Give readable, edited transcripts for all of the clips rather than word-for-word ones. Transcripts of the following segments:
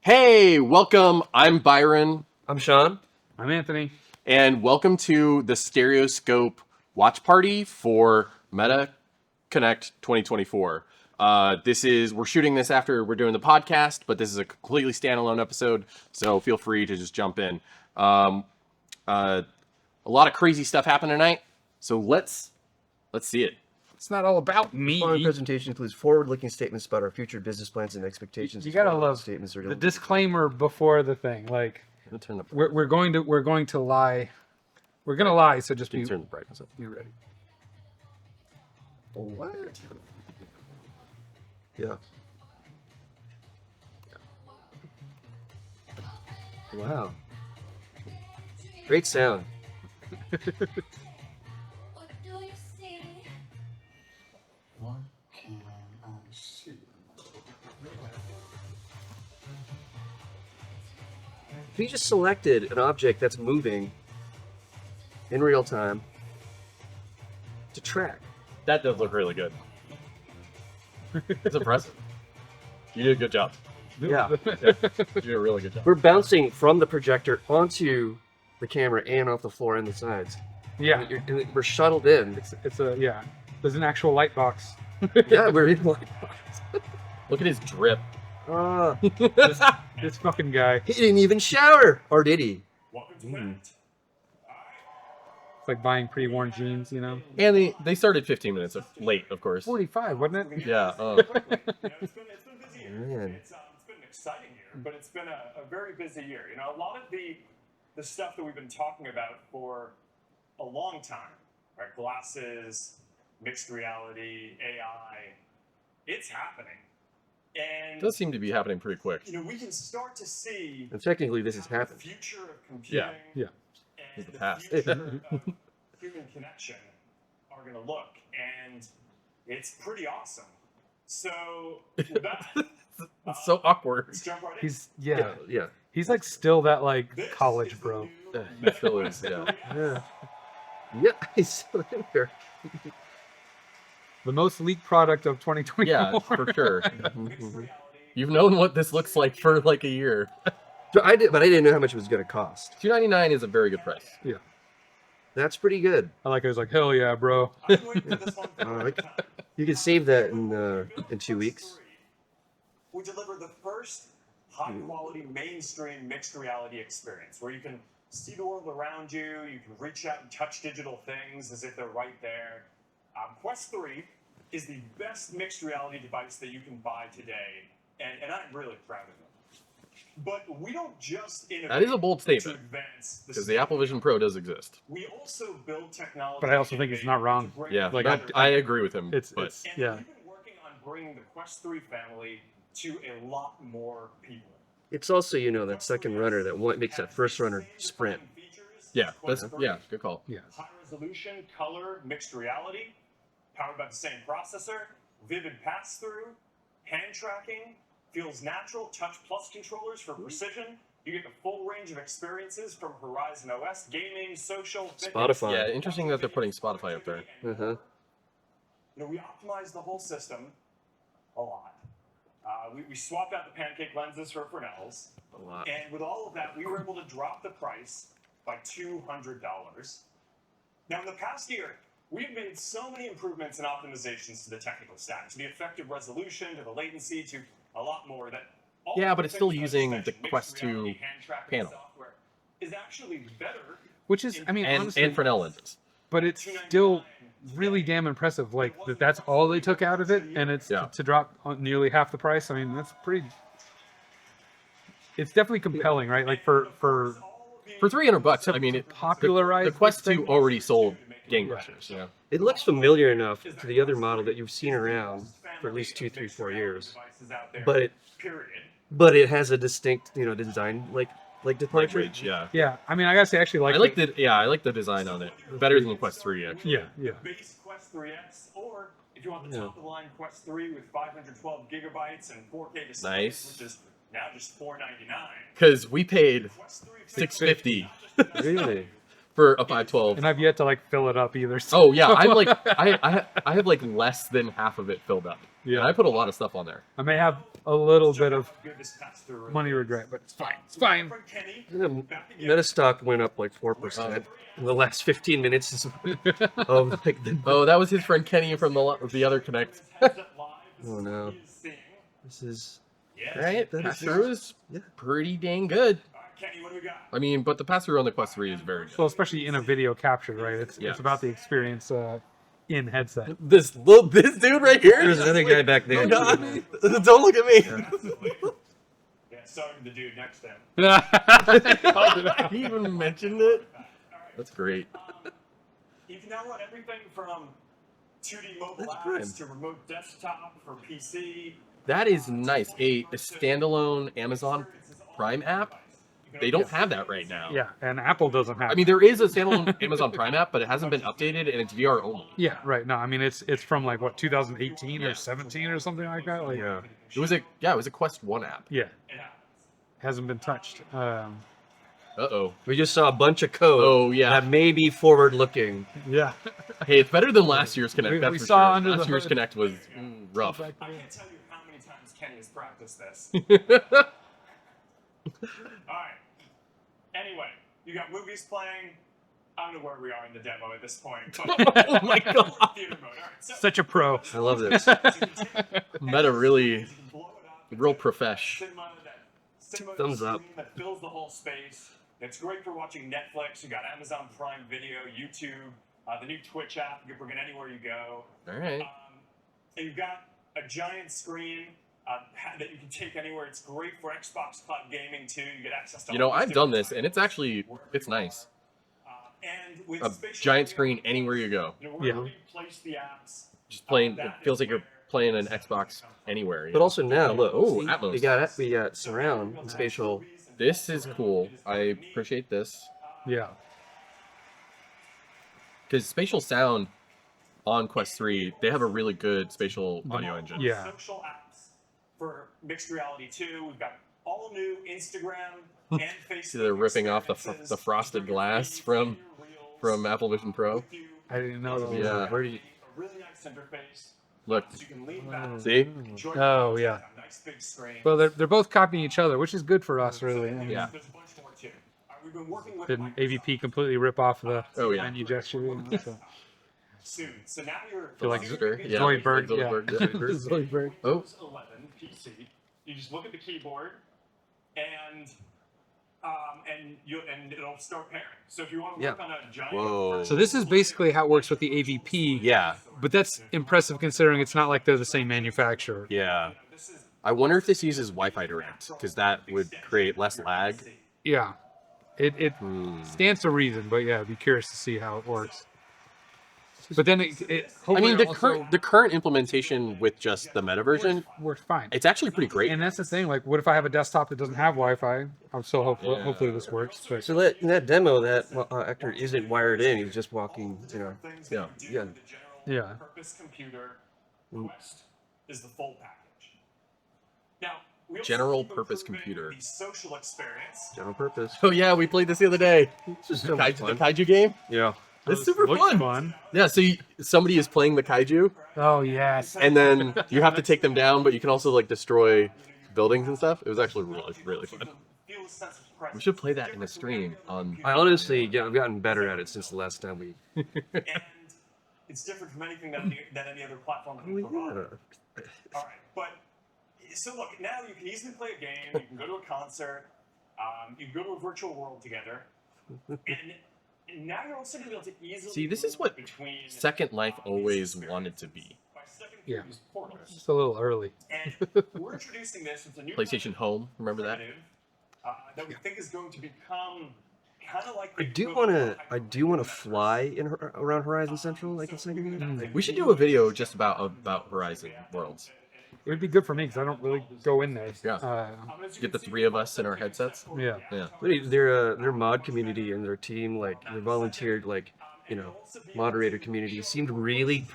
Hey, welcome. I'm Byron. I'm Sean. I'm Anthony. And welcome to the Stereoscope watch party for Meta Connect 2024. We're shooting this after we're doing the podcast, but this is a completely standalone episode, so feel free to just jump in. A lot of crazy stuff happened tonight, so let's see it. It's not all about me. The following presentation includes forward-looking statements about our future business plans and expectations. You gotta love statements the disclaimer before the thing. Like we're going to lie. We're gonna lie. So just turn the brightness up. be ready. What? Yeah. Wow. Great sound. If you just selected an object that's moving in real time to track. That does look really good. It's impressive. You did a good job. Yeah. You did a really good job. We're bouncing from the projector onto the camera and off the floor and the sides. Yeah, And we're shuttled in. it's a yeah. There's an actual light box. Yeah, we're in like... Look at his drip. This fucking guy. He didn't even shower! Or did he? It's like buying pre-worn jeans, you know. And they started 15 minutes late, of course. 45, wasn't it? Yeah. It's been a busy year. Man. It's been an exciting year, but it's been a very busy year. You know, a lot of the stuff that we've been talking about for a long time, right? Glasses, mixed reality, AI, it's happening. And It does seem to be happening pretty quick. you know, we can start to see And technically, this has how the happened. future of computing Yeah. and the the past. future of human connection are going to look, and it's pretty awesome. So with that, It's so awkward. let's jump right in. He's Yeah. He's like still that like This college is the bro. new He still is, yeah. Yeah. Yeah, he's still in there. The most leaked product of 2024. Yeah, for sure. mixed reality. You've known what this looks like for like a year. So I didn't know how much it was going to cost. $299 is a very good price. Yeah. That's pretty good. I like it. I was like, hell yeah, bro. I've been waiting for this one for a long Alright. time. You can save that in 2 weeks. We deliver the first high-quality mainstream mixed reality experience where you can see the world around you, you can reach out and touch digital things as if they're right there. Quest 3 is the best mixed reality device that you can buy today, and I'm really proud of it. But we don't just innovate That is a bold to statement, advance because the Apple Vision Pro does exist. We also build technology. But I also think it's not wrong. Yeah, Like, I agree with him. It's but And yeah. we've been working on bringing the Quest 3 family to a lot more people. It's also, that second runner that makes that first runner sprint. yeah, good call. Yeah. High resolution, color, mixed reality, powered by the same processor, vivid pass-through, hand tracking, feels natural, touch plus controllers for precision. You get the full range of experiences from Horizon OS, gaming, social, fitness. Spotify. Yeah, interesting that they're putting Spotify up there. Uh-huh. You know, we optimized the whole system a lot. We swapped out the pancake lenses for Fresnel's. A lot. And with all of that, we were able to drop the price by $200. Now, in the past year, we've made so many improvements and optimizations to the technical stack, to the effective resolution, to the latency, to a lot more that. All Yeah, of but the it's still things I using just the mentioned, Quest mixed reality, 2 hand tracking panel. software, is actually better. Which is, I mean, And honestly, Fresnel lenses. but it's still really damn impressive. Like that's all they took out of it, and it's Yeah. to drop on nearly half the price. I mean, that's pretty. It's definitely compelling, right? Like for For $300, I mean, popularize the Quest this 2 thing. already sold gangbusters. Yeah. It looks familiar enough to the other model that you've seen around for at least 2, 3, 4 years. But it has a distinct, design like departure. Ridge, yeah. Yeah, I mean, I gotta say, I actually like. I like the design on it better than the Quest 3 actually. Yeah. Base Quest 3X, or if you want the Yeah. top of the line Quest 3 with 512 gigabytes and 4K display, Nice. which is now just $499. Because we paid Quest 3 $650 Really? for a 512. And I've yet to like fill it up either. So. Oh yeah, I'm like I have like less than half of it filled up. Yeah. And I put a lot of stuff on there. I may have a little bit of money regret, but it's fine. It's fine. Meta stock went up like 4% in the last 15 minutes of like the. Oh, that was his friend Kenny from the other Connect. Oh no, this is Right? Pass-through is pretty dang good. Kenny, what do we got? I mean, but the pass-through on the Quest 3 is very good. Well, especially in a video capture, right? It's Yeah. it's about the experience in headset. This dude right here. there's another guy back there. Don't look at me. Yeah, starting the dude next to him. He even mentioned it. That's great. You can download everything from 2D mobile That's apps good. to remote desktop for PC. That is nice. A standalone Amazon Prime app. They don't have that right now. Yeah, and Apple doesn't have. I mean, there is a standalone Amazon Prime app, but it hasn't been updated, and it's VR only. yeah, right. No, I mean it's from like what 2018 or 17 or something like that. Like, Yeah. It was a Quest 1 app. yeah, hasn't been touched. Uh-oh. We just saw a bunch of code. Oh, yeah. That may be forward-looking. Yeah. Hey, it's better than last year's Connect. We That's for saw sure. under the Last year's hood. Connect was rough. I can't tell you how many times Kenny has practiced this. Alright. Anyway, you got movies playing. I don't know where we are in the demo at this point. But Oh my God. Theater mode. All right, so Such a pro. I love this. Meta really, you can blow it up. real profesh. Cinema Thumbs up. screen that fills the whole space. It's great for watching Netflix. You got Amazon Prime Video, YouTube, the new Twitch app. You can bring it anywhere you go. All right. And you've got a giant screen that you can take anywhere. It's great for Xbox Cloud gaming too. You get access to. You know, all these I've done different this, and it's actually, it's nice. And with A spatial giant audio, screen anywhere you go. You know, wherever you place the apps. Just playing, it feels like you're playing an Xbox anywhere. you But know? also now, look. Oh, see, Atmos. we got surround and spatial. This is cool. I appreciate this. Yeah. Because spatial sound on Quest 3, they have a really good spatial audio engine. Yeah. Social apps for mixed reality too. We've got all new Instagram and Facebook. See, they're ripping off the experiences. frosted glass from Apple Vision Pro. I didn't know that. Yeah. Where do you? A really nice interface. Look, So you can lean back. see? enjoy Oh, the yeah. nice big screen. Well, they're both copying each other, which is good for us, really. I mean, Yeah. There's a bunch more too. We've been working with Didn't Microsoft AVP completely rip off the Oh, yeah. menu gesture? You know, so. soon. So now you're Feel like Visitor, yeah. Zoidberg, Zoidberg. Zoidberg. Oh. Windows 11 PC. You just look at the keyboard, and it'll start pairing. So if you want to work on a giant. Whoa. So this is basically how it works with the AVP. Yeah. But that's impressive considering it's not like they're the same manufacturer. Yeah. I wonder if this uses Wi-Fi direct, because that would create less lag. Yeah. It stands to reason, but yeah, I'd be curious to see how it works. But then I hopefully mean, the also current implementation with just the Meta version, works fine. it's actually pretty great. And that's the thing. Like, what if I have a desktop that doesn't have Wi-Fi? I'm still hopeful. Yeah. Hopefully this works. But So in that demo, that actor isn't wired in. He's just walking. You know. Yeah. Yeah. Yeah. Purpose computer Quest is the full package. Now, we also General keep purpose improving computer. The social experience. General purpose. Oh yeah, we played this the other day. It's just The so much fun. kaiju game. Yeah. It's super looks fun. Yeah, so somebody is playing the kaiju, Oh yes. and then you have to take them down, but you can also like destroy buildings and stuff. It was actually really fun. Feel a sense of presence. We should play that in a stream on. I honestly, I've gotten better at it since the last time we. And it's different from anything that any other platform can provide. All right, but so look, now you can easily play a game. You can go to a concert. You can go to a virtual world together, and now you're also going to be able to easily. See, this is what move between Second Life always wanted to be. by stepping Yeah. through these portals. Just a little early. And we're introducing this as a new PlayStation Home, remember that? primitive, that we think is going to become kind of like. I do want to fly around Horizon Central like a second. Mm. We should do a video just about Horizon Worlds. It would be good for me because I don't really go in there. Yeah. Get the three of us in our headsets. Yeah. Yeah. Their mod community and their team, like their volunteered, like moderator community, seemed really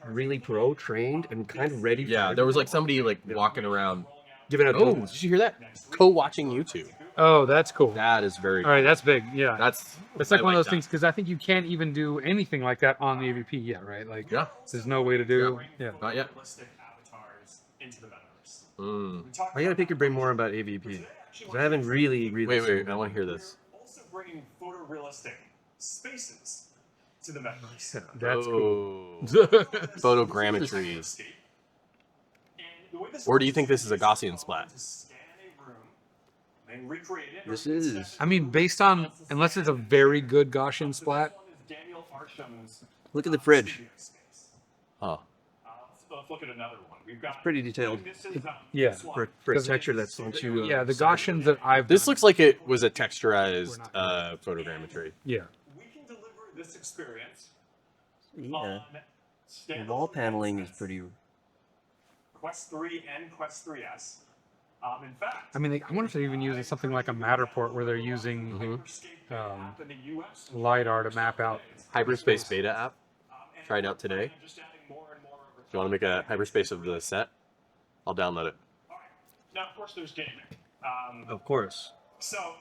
really pro trained and kind of ready. Yeah, for there was like somebody like walking around. giving out. Oh, did you hear that? Co-watching YouTube. Oh, that's cool. That is very. All right, that's big. Yeah, That's it's like I one of those that. things because I think you can't even do anything like that on the AVP yet, right? Like, Yeah. there's no way to do. Bring Yeah. Not yet. photorealistic avatars into the metaverse. Mm. We talked I gotta about pick your that brain more before. about AVP. Today, actually, 'Cause I haven't really Wait, I want to hear this. We're also bringing photorealistic spaces to the metaverse. That's cool. Photogrammetry. Or do you think this is a Gaussian splat? This is. I mean, based on unless it's a very good Gaussian splat. Look at the fridge. Huh. Let's look at another one. We've got Pretty detailed. Yeah. For a 'Cause texture that's onto. Yeah, the Gaussians that I've This done- looks like it was a texturized photogrammetry. Yeah. We can deliver this experience Yeah. on The standalone wall paneling is headsets, pretty. Quest 3 and Quest 3S. In fact, I mean, I wonder if they're even using something like a Matterport where they're using Hyperscape app in the US, LiDAR to map out. Hyperspace beta app. and Tried out today. we're just adding more and more over Do you want to make a hyperspace of the set? I'll download it. All right. Now, of course, there's gaming. Of course. So,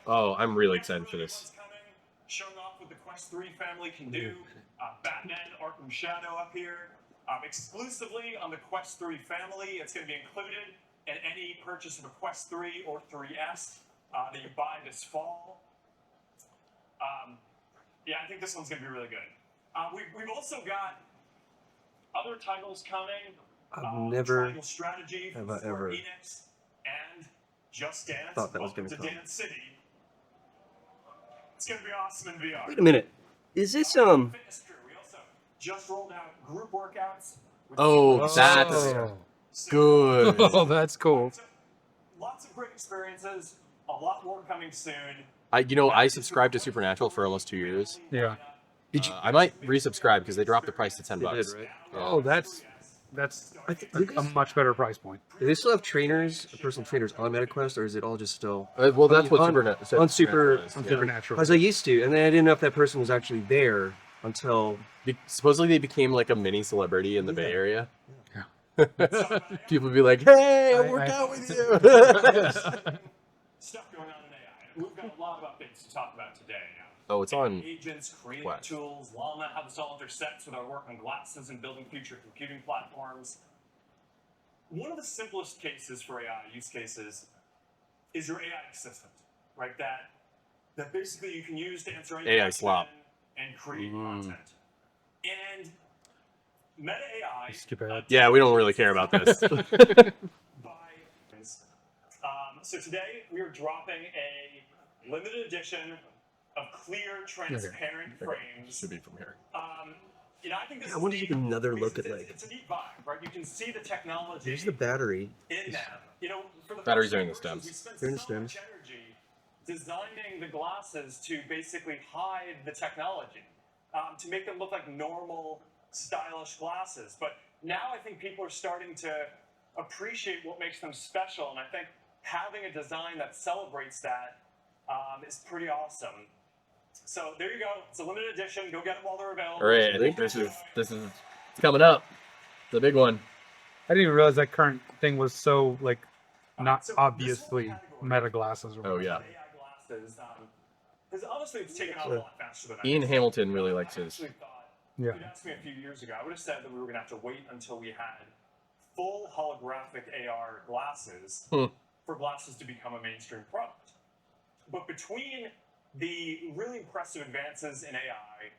Oh, I'm really excited for what's this. coming, showing off what the Quest 3 family can do. Batman Arkham Shadow up here. Exclusively on the Quest 3 family. It's going to be included in any purchase of a Quest 3 or 3S that you buy this fall. Yeah, I think this one's going to be really good. We've also got other titles coming. I've never Triangle Strategy have from I Square ever Enix and Just Dance. thought that was Welcome gonna to come. Dance City. It's going to be awesome in VR. Wait a minute. Is this Fitness Crew. We also just rolled out group workouts. with Oh, super- that's Oh. good. Oh, that's cool. So, lots of great experiences. A lot more coming soon. I subscribed to Supernatural for almost 2 years. Yeah. I might resubscribe because they dropped the price to $10. They did, right? Oh, that's I think a much better price point. Do they still have trainers, personal trainers on MetaQuest, or is it all just still Well, that's what on Supernatural Super? On Supernatural. As I used to, and then I didn't know if that person was actually there until. Supposedly they became like a mini celebrity in the Bay Area. Yeah. People would be like, "Hey, I worked out with you." Stuff going on in AI. We've got a lot of updates to talk about today. Oh, it's on. Agents, creative Quest. tools, Llama, how this all intersects with our work on glasses and building future computing platforms. One of the simplest cases for AI use cases is your AI assistant, right? That basically you can use to answer any AI question slop. and create content. And Meta AI. Skip ahead. Yeah, we don't really care about this. So today we are dropping a limited edition of clear, transparent frames. Should be from here. I think this I wonder is if you neat get another because look at, like- it's a neat vibe, right? You can see the technology Here's the battery. in them. For the Batteries first are in the few versions, stems. We spent They're in the so stems. much energy designing the glasses to basically hide the technology, to make them look like normal, stylish glasses. But now I think people are starting to appreciate what makes them special, and I think having a design that celebrates that is pretty awesome. So there you go. It's a limited edition. Go get them while they're available. All right, I think this is it's coming up. The big one. I didn't even realize that current thing was so like not So this obviously whole category, meta glasses. Or Oh yeah. AI glasses, because honestly, it's taken off a lot faster than I Ian expected. Hamilton really likes I his. actually thought, Yeah. if you'd asked me a few years ago, I would have said that we were going to have to wait until we had full holographic AR glasses for glasses to become a mainstream product. But between the really impressive advances in AI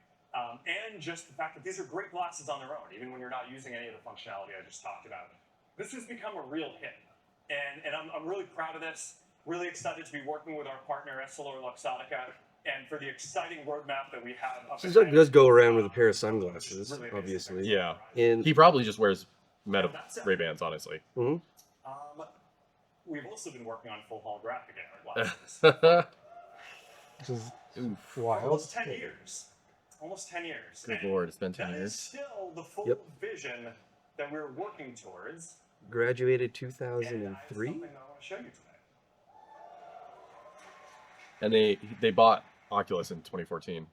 and just the fact that these are great glasses on their own, even when you're not using any of the functionality I just talked about, this has become a real hit. And I'm really proud of this. Really excited to be working with our partner EssilorLuxottica and for the exciting roadmap that we have up Zuck does go around with a pair of sunglasses, Really amazing. obviously. Yeah. And He probably just wears Meta Ray-Bans, honestly. We've also been working on full holographic AR glasses. Which is Oof. wild. Almost 10 years. Almost 10 years. Good And lord, it's been 10 that is years. still the full Yep. vision that we're working towards. graduated And it's 2003. something that I want to show you today. And they bought Oculus in 2014.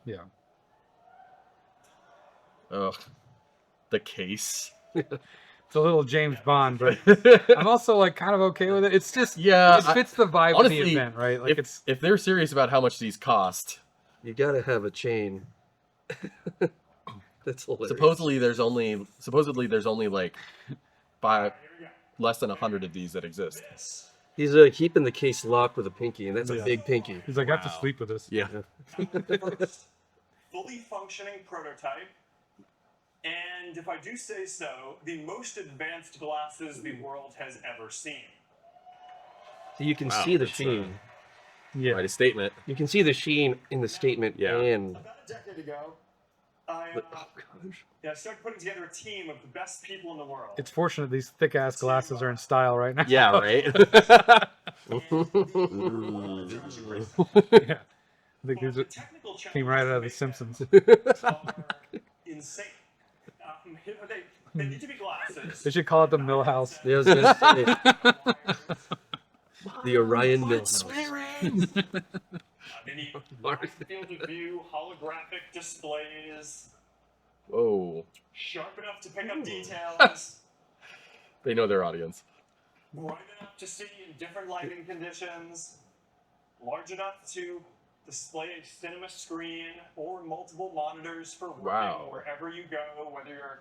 Yeah. Ugh. The case. It's a little James Bond, but I'm also like kind of okay with it. It's just Yeah, it fits the vibe of the honestly, event, right? Like if they're serious about how much these cost, You gotta have a chain. That's hilarious. supposedly there's only like less than 100 of these that exist. He's keeping the case locked with a pinky, and that's a Yeah. big pinky. he's like, I have to Wow. sleep with this. Yeah. First fully functioning prototype. And if I do say so, the most advanced glasses the world has ever seen. So you can Wow, see the that's, sheen. Yeah. Quite a statement. You can see the sheen in the statement. Yeah. And About a decade ago, I started putting together a team of the best people in the world. It's fortunate these thick ass glasses are in style right now. Yeah, right. yeah. I think these The are, technical came right out of The challenges Simpsons. to make them are insane. They need to be glasses. They should call it the Millhouse. I was gonna say, the Orion Mills. They need wide field of view, holographic displays, Whoa. sharp enough to pick up details, They know their audience. bright enough to see in different lighting conditions, large enough to display a cinema screen or multiple monitors for working Wow. wherever you go, whether you're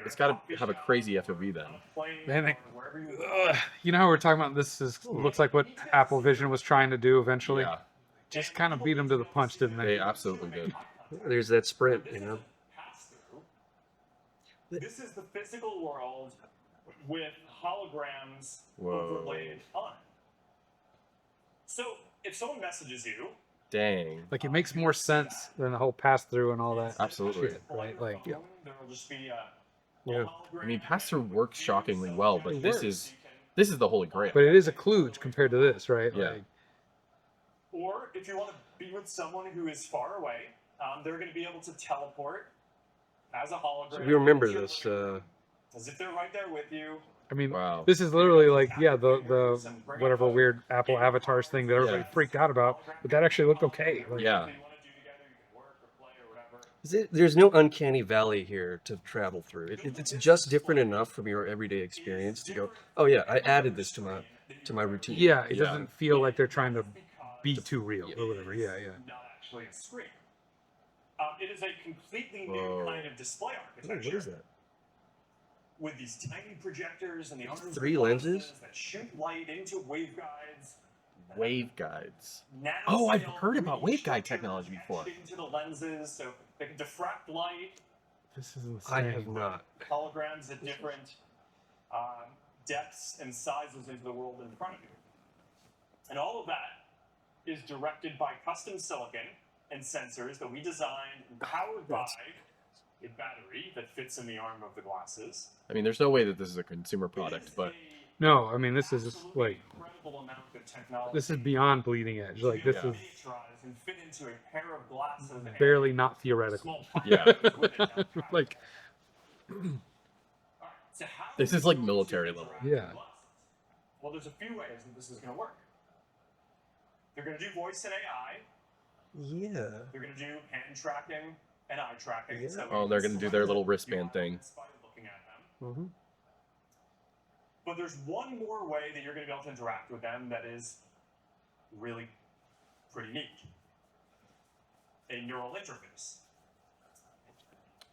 It's got to have a crazy FOV then. plane Man, or they- wherever you go. You know how we're talking about this is looks like what Apple Vision was trying to do eventually. Yeah, Just kind of beat them to the punch, didn't they they? absolutely did. There's that sprint, you know. This is the physical world with holograms Whoa. overlaid on it. So if someone messages you, Dang. Like it makes more sense than the whole pass through and all that. Absolutely. Shit, right? Like there will just be a Yeah. I mean, pass-through works shockingly well, but It this works. is the holy grail. but it is a kludge compared to this, right? Yeah. Like, Or if you want to be with someone who is far away, they're going to be able to teleport as a hologram. So we remember into your this. living room, as if they're right there with you. I mean, Wow. this is literally like, yeah, the whatever weird Apple avatars thing that everybody Yeah. freaked out about, but that actually looked okay. Like, Yeah. If you want to do together, you can work or play or whatever. There's no uncanny valley here to travel through. It's just different enough from your everyday experience to go, oh yeah, I added this to my routine. Yeah, it Yeah. doesn't feel like they're trying to be too real or whatever. Yeah, yeah. Not actually a screen. It is a completely new Whoa. kind of display Oh, architecture. what is that? With these tiny projectors and the arms of 3 lenses? that shoot light into waveguides. Waveguides. Now Oh, I've they'll heard about reach waveguide into technology before. Into the lenses, so they can diffract light, This is insane. I have not. holograms at different depths and sizes into the world in front of you. And all of that is directed by custom silicon and sensors that we designed and powered by a battery that fits in the arm of the glasses. I mean, there's no way that this is a consumer product, but No, I mean this is just Absolutely like incredible amount of technology. this is beyond bleeding edge. Like this Yeah. is Miniaturize and fit into a pair of glasses and barely not theoretical. small pocket Yeah. with it down the back. Like Alright, so how This do is like we military interact level. with Yeah. glasses? Well, there's a few ways that this is going to work. They're going to do voice and AI. Yeah. They're going to do hand tracking and eye tracking. Yeah. So we Oh, can they're gonna do their select little what you wristband want thing. just by looking at them. Mm-hmm. But there's one more way that you're going to be able to interact with them that is really pretty neat. A neural interface.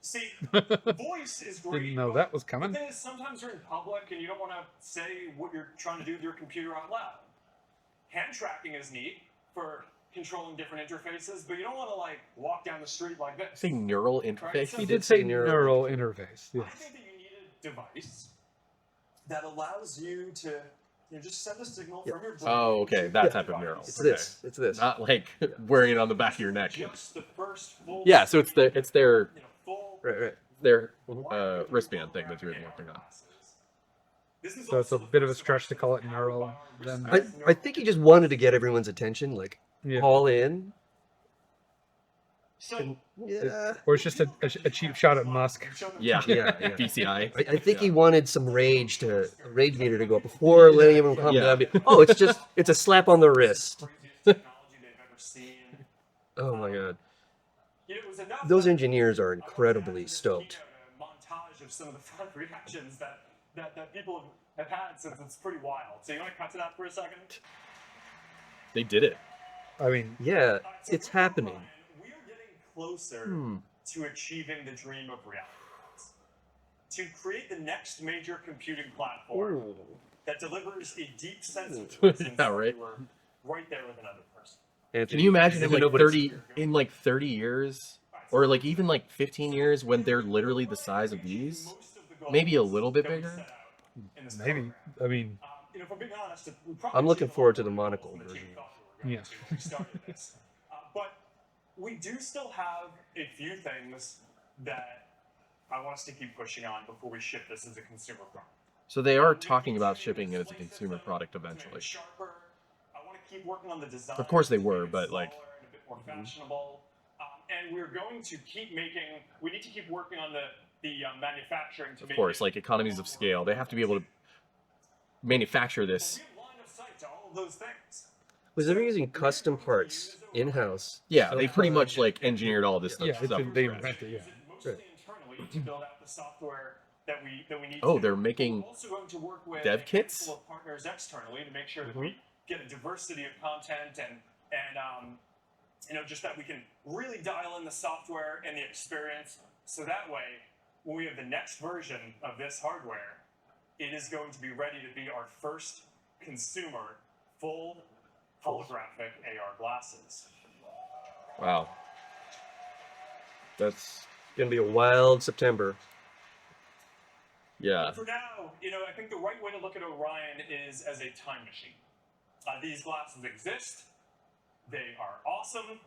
See, voice is great. didn't know but that was the coming. thing is, sometimes you're in public and you don't want to say what you're trying to do with your computer out loud. Hand tracking is neat for controlling different interfaces, but you don't want to like walk down the street like this. say neural interface. so He did did say neural neural interface. I Yes. think that you need a device that allows you to just send a signal from your brain. Oh, okay, to that the type of device. neural. It's Okay. this. It's this. Not like wearing it on the back of your neck. Just the first full Yeah, so it's their full Right. wristband thing that you're working on. This is So it's a also the bit of a first stretch to call it device neural. powered Then by I think he just wanted to get everyone's attention, like yeah. all in. So Yeah. Or it's just a cheap shot at Musk. Yeah, Yeah, yeah. BCI. I think he wanted some rage meter to go up before letting everyone calm Yeah. down. Oh, it's a slap on the wrist. craziest technology they've ever seen. Oh my god. It was enough Those that engineers are I wanted to incredibly have this stoked. keynote, a montage of some of the fun reactions that that people have had since it's pretty wild. So you want to cut to that for a second? They did it. I mean, Yeah, So it's we're happening. Orion. We are getting closer to achieving the dream of reality. To create the next major computing platform that delivers a deep sense of presence Yeah, right. when you are right there with another person. Can you imagine in Even like nobody's 30 in like 30 years or like even like 15 years when they're literally the size of these? Most of the goals Maybe a little bit that we bigger? set out in this maybe. program. I mean, If I'm being honest, we probably I'm looking achieved a forward lot to the more monocle goals than the team version. thought we were going Yeah. to when we started this. But we do still have a few things that I want us to keep pushing on before we ship this as a consumer product. So they are talking about shipping it as a consumer product eventually. Sharper. I want to keep working on the design. Of course they to make were, it but, like- smaller and a bit more fashionable. And we're going to keep making. We need to keep working on the manufacturing to Of make course, it like economies of scale. They have to be able to manufacture this. We have line of sight to all of those things. Was they're using custom parts in-house. Yeah, they pretty much like engineered all this stuff. yeah, it's stuff been, from they scratch. invented, yeah. Use it mostly internally to build out the software that we need. Oh, to. they're making We're also going to work with dev a kits? handful of partners externally to make sure that we get a diversity of content and just that we can really dial in the software and the experience. So that way, when we have the next version of this hardware, it is going to be ready to be our first consumer full holographic AR glasses. Wow. That's Gonna be a wild September. yeah. For now, I think the right way to look at Orion is as a time machine. These glasses exist. They are awesome,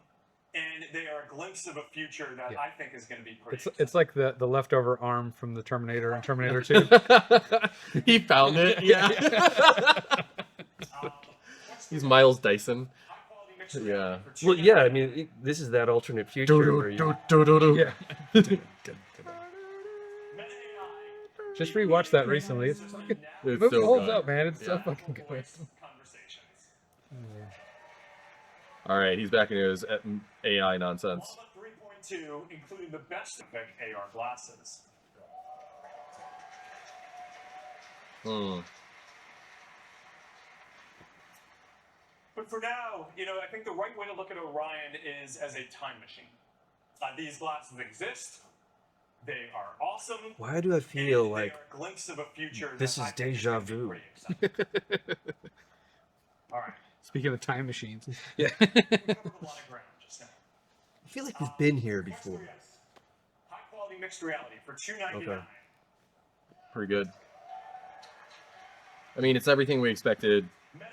and they are a glimpse of a future that Yeah. I think is going to be pretty. It's like the leftover arm from the Terminator and Terminator 2. He found it. Yeah. He's Miles Dyson. High-quality mixed Yeah. reality for Well, $2.99. yeah, I mean, this is that alternate future where you... Yeah. Meta AI, Just rewatched that recently. It's fucking, It's the movie so holds good. up, man. It's so Yeah. fucking good. voice conversations. All right, he's back into his AI nonsense. Llama 3.2, including the best AR glasses. But for now, I think the right way to look at Orion is as a time machine. These glasses exist. They are awesome. Why do I feel and like they are a glimpse of a future this that is I think deja gonna be vu? pretty exciting. All right. Speaking of time machines. Yeah. We covered a lot of ground just now. I feel like we've been here before. High quality mixed reality for $2.99. Okay. Pretty good. I mean, it's everything we expected. Meta AI,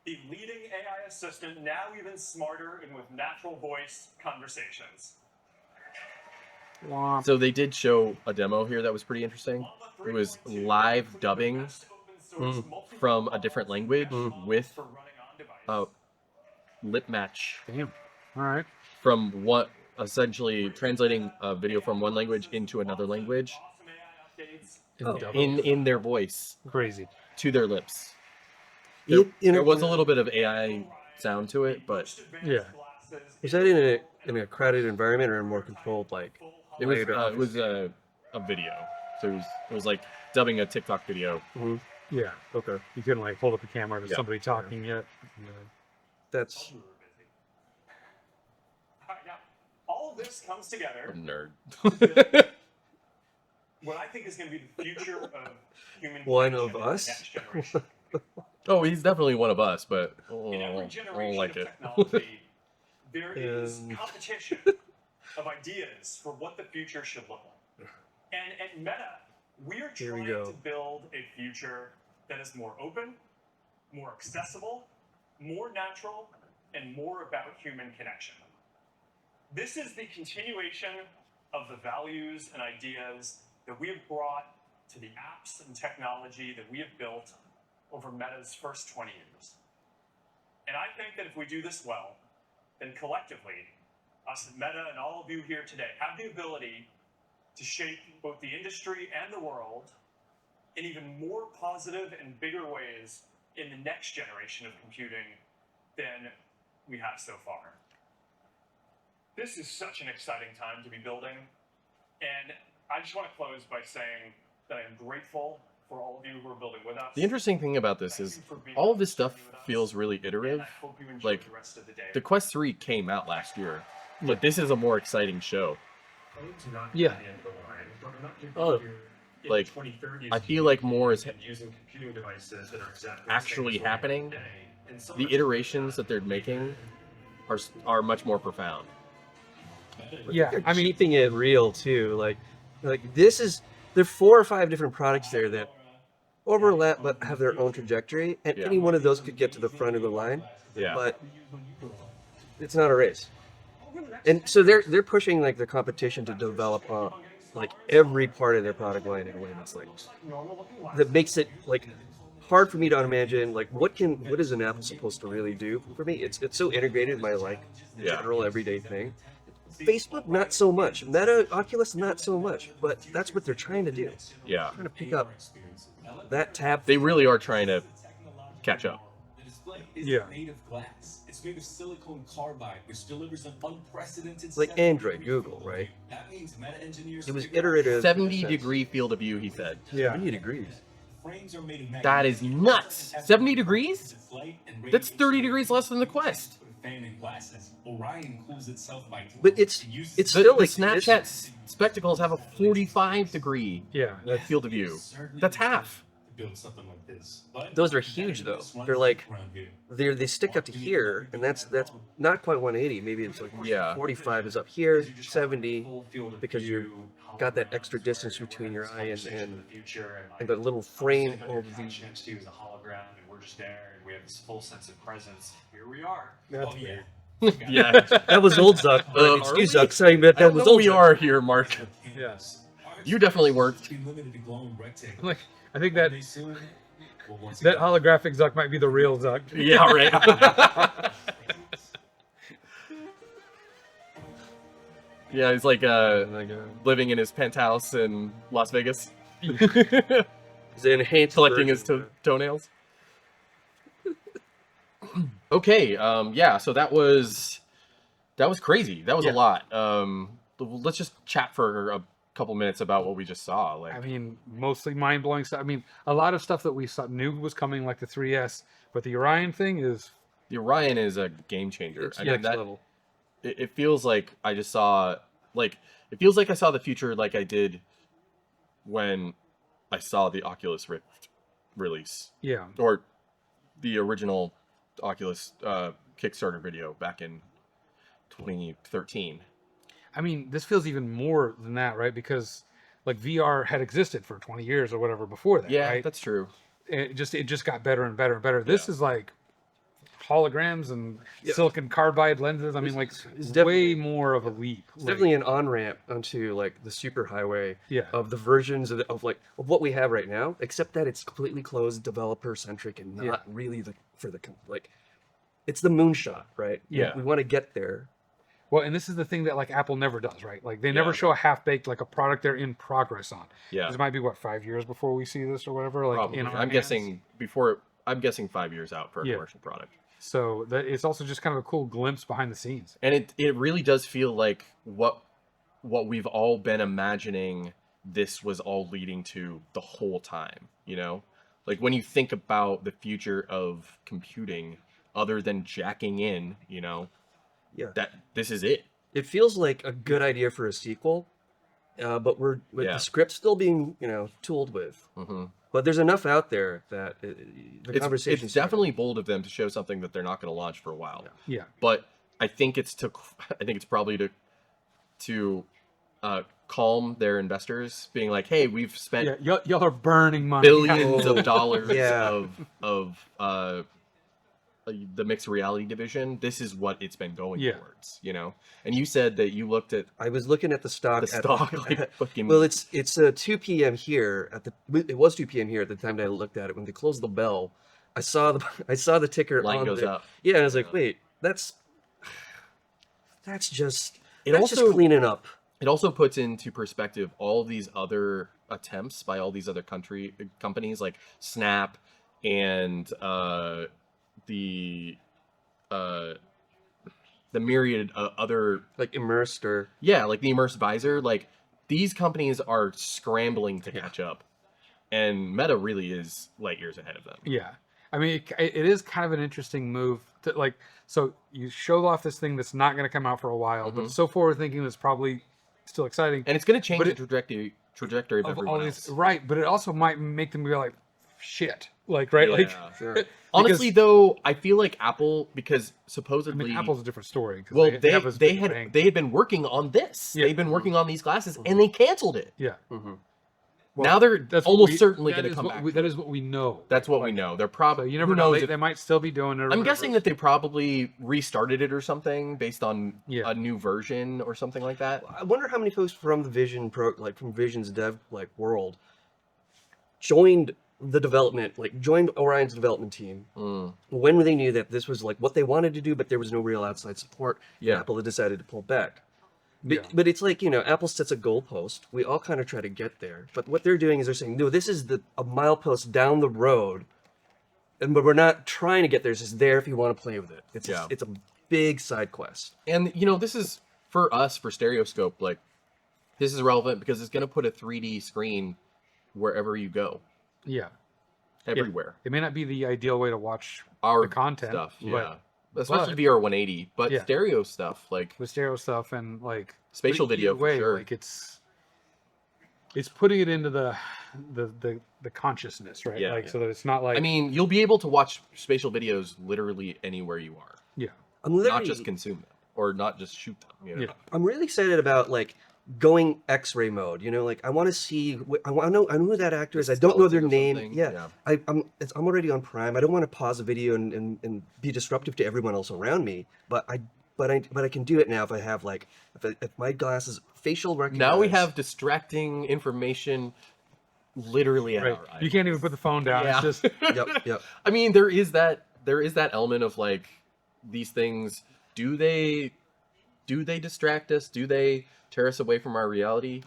the leading AI assistant, now even smarter and with natural voice conversations. Womp. So they did show a demo here that was pretty interesting. Llama It was 3.2, live including the dubbing best open source multimodal from a different language models with for running on device. lip match Damn. All right. from what essentially translating a video from one language into another language Awesome AI updates. in their voice Crazy. to their lips. In There a- was a little bit of AI sound to it, but Most advanced Yeah. glasses Was that in a crowded environment or a more controlled, like... full it was Later. a video. So it was like dubbing a TikTok video. Yeah. Okay. You couldn't like hold up a camera to Yeah. somebody talking yet. That's... All right, now, all of this comes together. Nerd. What I think is going to be the future of human One connection of in the us? next generation. Oh, he's definitely one of us, but In I every don't generation like of it. technology, there is Um. competition of ideas for what the future should look like. And at Meta, we are Here we trying go. to build a future that is more open, more accessible, more natural, and more about human connection. This is the continuation of the values and ideas that we have brought to the apps and technology that we have built over Meta's first 20 years. And I think that if we do this well, then collectively, us at Meta and all of you here today have the ability to shape both the industry and the world in even more positive and bigger ways in the next generation of computing than we have so far. This is such an exciting time to be building, and I just want to close by saying that I am grateful for all of you who are building with us. The interesting thing about this is all of this stuff feels really iterative. Like, the Quest 3 came out last year, but this is a more exciting show. Yeah. Oh, like, I feel like more is actually happening. The iterations that they're making are much more profound. Yeah, They're I mean, keeping it real too. Like this is there are 4 or 5 different products there that overlap but have their own trajectory, and Yeah. any one of those could get to the front of the line. Yeah. But it's not a race. And so they're pushing like the competition to develop like every part of their product line in a way that's like that makes it like hard for me to imagine like what is an Apple supposed to really do for me? It's so integrated in my like general everyday thing. Facebook not so much. Meta Oculus not so much. But that's what they're trying to do. Yeah. Trying to pick up that tab. They really are trying to catch up. Yeah. Made of glass. It's made of silicon carbide, which delivers an unprecedented Like step- Android, Google, right? That means Meta engineers It was figured out iterative. 70-degree field of view, he said. yeah. 70 degrees. frames are made of That is nuts. 70 degrees? That's 30 degrees less than the Quest. Fan and glasses. Orion cools itself by But it's The, still the like Snapchat spectacles have a 45-degree Yeah. field of view. That's half. build something like this. But Those are huge though. They're like they stick up to here, and that's not quite 180. Maybe it's like Yeah. 45 is up here, 70 because you got that extra distance between your eye and the little frame over the. next to you is a hologram, and we're just there, and we have this full sense of presence. Here we are. That's oh, yeah. Yeah. That was old Zuck. are Excuse we? Zuck saying that I don't was know old. we Zuck. are here, Mark. Yes. You definitely weren't. Be limited to glowing rectangles. Like, I think that They soon will once that again- holographic Zuck might be the real Zuck. Yeah, right. Yeah, he's like living in his penthouse in Las Vegas, It's an enhanced collecting version. his toenails. Okay, yeah, so that was crazy. That was a Yeah. lot. Let's just chat for a couple minutes about what we just saw. Like, I mean, mostly mind-blowing stuff. I mean, a lot of stuff that we knew was coming, like the 3S, but the Orion thing is, the Orion is a game changer. It's I mean, next level. it feels like I just saw, like, it feels like I saw the future like I did when I saw the Oculus Rift release, yeah, or the original Oculus Kickstarter video back in 2013. I mean, this feels even more than that, right? Because like VR had existed for 20 years or whatever before that, Yeah, right? that's true. It just got better and better and better. This is like holograms and silicon carbide lenses. I mean, like it's way more of a leap. It's Like, definitely an on-ramp onto like the superhighway Yeah. of the versions of what we have right now, except that it's completely closed, developer-centric, and not Yeah. really like it's the moonshot, right? Yeah. We want to get there. well, and this is the thing that like Apple never does, right? Like they never Yeah. show a half-baked like a product they're in progress on. Yeah, It might be what 5 years before we see this or whatever. Like probably. in our I'm hands. guessing 5 years out for a Yeah. commercial product. So that it's also just kind of a cool glimpse behind the scenes. And it really does feel like what we've all been imagining this was all leading to the whole time, you know? Like when you think about the future of computing other than jacking in, you know, Yeah. that this is it. It feels like a good idea for a sequel, but we're with Yeah. the script still being tooled with. Hmm. But there's enough out there that the conversation. It's definitely bold of them to show something that they're not going to launch for a while. Yeah. But I think it's probably to calm their investors, being like, "Hey, we've spent Yeah, y'all are burning money. billions of dollars Yeah. of the mixed reality division. This is what it's been going Yeah. towards, you know." And you said that you looked at I was looking at the stock. the stock like fucking. Well, it's 2 p.m. here it was 2 p.m. here at the time that I looked at it. When they closed the bell, I saw the ticker Line on goes there. up. Yeah, and I was like, wait, that's just It that's also- just cleaning up. It also puts into perspective all these other attempts by all these other companies like Snap and the myriad other Like immersed or like the Immersed Visor. Like these companies are scrambling to catch up. and Meta really is light years ahead of them. Yeah. I mean, it is kind of an interesting move to like. So you showed off this thing that's not going to come out for a while, but it's so forward thinking that's probably still exciting. And it's going to change But the trajectory of Of everyone all else. these, right? But it also might make them go like, shit, like right, like. Yeah. Sure. Honestly, though, I feel like Apple, because I supposedly, mean, Apple's a different story. 'Cause well, have this they big thing. had been working on this. Yeah. They've been working on these glasses, and they canceled it. Yeah. Well, Now they're that's what almost we- certainly that going to is come what back. we- that is what we know. That's what we know. They're So probably. you never who know. knows They if- might still be doing it. or I'm whatever. guessing that they probably restarted it or something based on Yeah. a new version or something like that. I wonder how many folks from the Vision Pro, like from Vision's dev like world, joined the development, like joined Orion's development team when they knew that this was like what they wanted to do, but there was no real outside support. Yeah. Apple had decided to pull back. Yeah. But it's like, Apple sets a goalpost. We all kind of try to get there. But what they're doing is they're saying, no, this is a milepost down the road. But we're not trying to get there. It's just there if you want to play with it. It's Yeah. it's a big side quest. And this is for us for Stereoscope. Like, this is relevant because it's going to put a 3D screen wherever you go, Yeah. everywhere. It may not be the ideal way to watch Our the content stuff, but yeah, especially but- VR 180, but Yeah. stereo stuff like with stereo stuff and like spatial but video either for way, sure. like it's putting it into the consciousness, right? Yeah, like yeah. so that it's not like I mean, you'll be able to watch spatial videos literally anywhere you are, yeah. I'm not literally, just consume them or not just shoot them. Yeah. I'm really excited about like going X-ray mode. Like I want to see. I know who that actor is. I don't know their Skeleton or name. something, Yeah, yeah. I'm already on Prime. I don't want to pause a video and be disruptive to everyone else around me. But I can do it now if I have like if my glasses facial recognize. Now we have distracting information literally at Right. our eyes. You can't even put the phone down. Yeah. It's just Yep. I mean, there is that element of like these things. Do they distract us? Do they tear us away from our reality?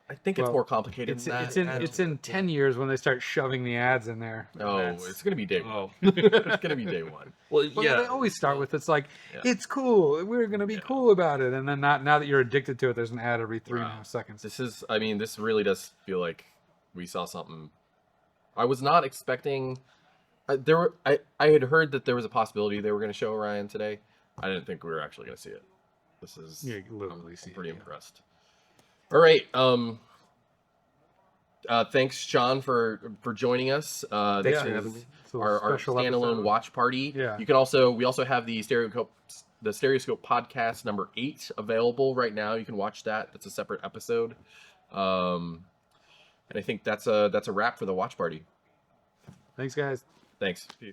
I think it's Well, more complicated it's than that. it's in 10 years when they start shoving the ads in there. Oh, That's- it's gonna be day one. Oh. It's gonna be day one. Well, But yeah. they always start with it's like Yeah. it's cool. We're gonna be cool about it, and then now that you're addicted to it, there's an ad every 3.5 seconds. This really does feel like we saw something. I was not expecting. I had heard that there was a possibility they were going to show Orion today. I didn't think we were actually going to see it. This is Yeah, you can literally see I'm it, pretty yeah. impressed. All right. Thanks, Sean, for joining us. Thanks This for is having me. It's a our special standalone episode. watch party. Yeah. You can we also have the Stereoscope podcast number 8 available right now. You can watch that. That's a separate episode. And I think that's a wrap for the watch party. Thanks, guys. Thanks. Peace.